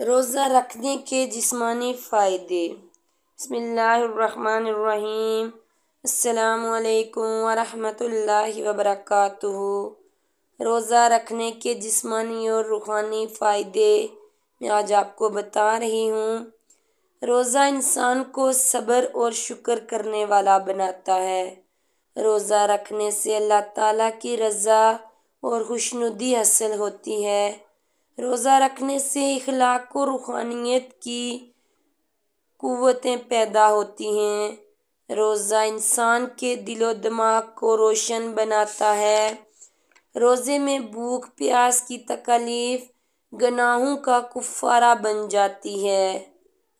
روزہ رکھنے کے جسمانی فائدے۔ بسم اللہ الرحمن الرحیم۔ السلام علیکم ورحمۃ اللہ وبرکاتہ۔ روزہ رکھنے کے جسمانی اور روحانی فائدے میں آج آپ کو بتا رہی ہوں۔ روزہ انسان کو صبر اور شکر کرنے والا بناتا ہے۔ روزہ رکھنے سے اللہ تعالیٰ کی رضا اور خوشنودی حاصل ہوتی ہے۔ روزہ رکھنے سے اخلاق و روحانیت کی قوتیں پیدا ہوتی ہیں۔ روزہ انسان کے دل و دماغ کو روشن بناتا ہے۔ روزے میں بھوک پیاس کی تکلیف گناہوں کا کفارہ بن جاتی ہے۔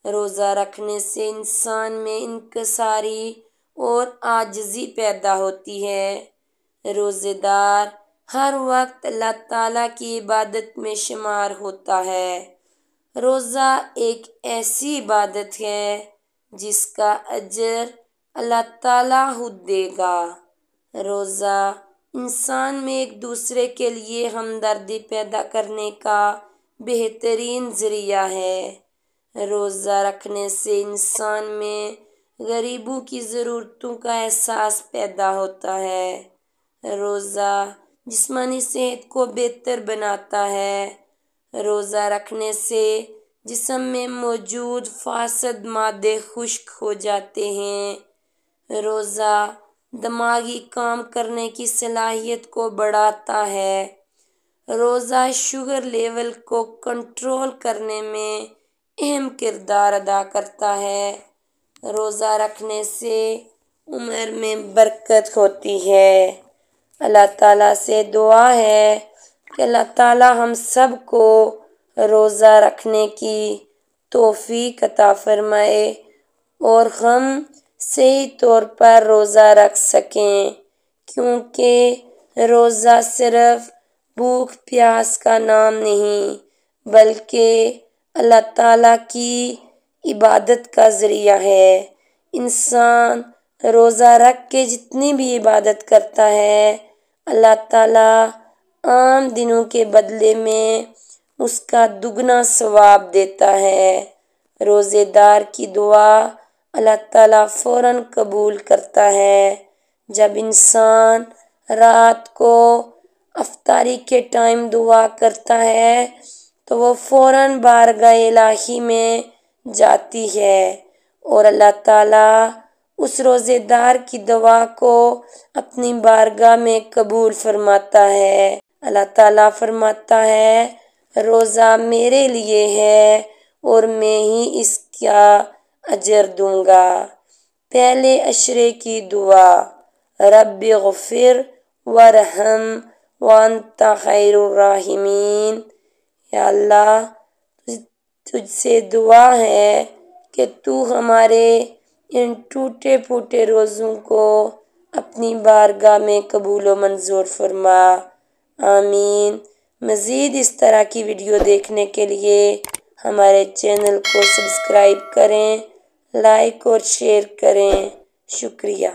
روزہ رکھنے سے انسان میں انکساری اور عاجزی پیدا ہوتی ہے۔ روزے دار ہر وقت اللہ تعالیٰ کی عبادت میں شمار ہوتا ہے۔ روزہ ایک ایسی عبادت ہے جس کا اجر اللہ تعالیٰ خود دے گا۔ روزہ انسان میں ایک دوسرے کے لیے ہمدردی پیدا کرنے کا بہترین ذریعہ ہے۔ روزہ رکھنے سے انسان میں غریبوں کی ضرورتوں کا احساس پیدا ہوتا ہے۔ روزہ جسمانی صحت کو بہتر بناتا ہے۔ روزہ رکھنے سے جسم میں موجود فاسد مادے خشک ہو جاتے ہیں۔ روزہ دماغی کام کرنے کی صلاحیت کو بڑھاتا ہے۔ روزہ شوگر لیول کو کنٹرول کرنے میں اہم کردار ادا کرتا ہے۔ روزہ رکھنے سے عمر میں برکت ہوتی ہے۔ اللہ تعالیٰ سے دعا ہے کہ اللہ تعالیٰ ہم سب کو روزہ رکھنے کی توفیق عطا فرمائے اور ہم صحیح طور پر روزہ رکھ سکیں، کیونکہ روزہ صرف بھوک پیاس کا نام نہیں بلکہ اللہ تعالیٰ کی عبادت کا ذریعہ ہے۔ انسان روزہ رکھ کے جتنی بھی عبادت کرتا ہے، اللہ تعالیٰ عام دنوں کے بدلے میں اس کا دگنا ثواب دیتا ہے۔ روزے دار کی دعا اللہ تعالیٰ فوراً قبول کرتا ہے۔ جب انسان رات کو افطاری کے ٹائم دعا کرتا ہے تو وہ فوراً بارگاہ الہی میں جاتی ہے اور اللہ تعالیٰ اس روزے دار کی دعا کو اپنی بارگاہ میں قبول فرماتا ہے۔ اللہ تعالیٰ فرماتا ہے روزہ میرے لیے ہے اور میں ہی اس کا اجر دوں گا۔ پہلے عشرے کی دعا، رب اغفر وارحم وانت خیر الراحمین۔ یا اللہ تجھ سے دعا ہے کہ تو ہمارے ان ٹوٹے پھوٹے روزوں کو اپنی بارگاہ میں قبول و منظور فرما، آمین۔ مزید اس طرح کی ویڈیو دیکھنے کے لیے ہمارے چینل کو سبسکرائب کریں، لائک اور شیئر کریں۔ شکریہ۔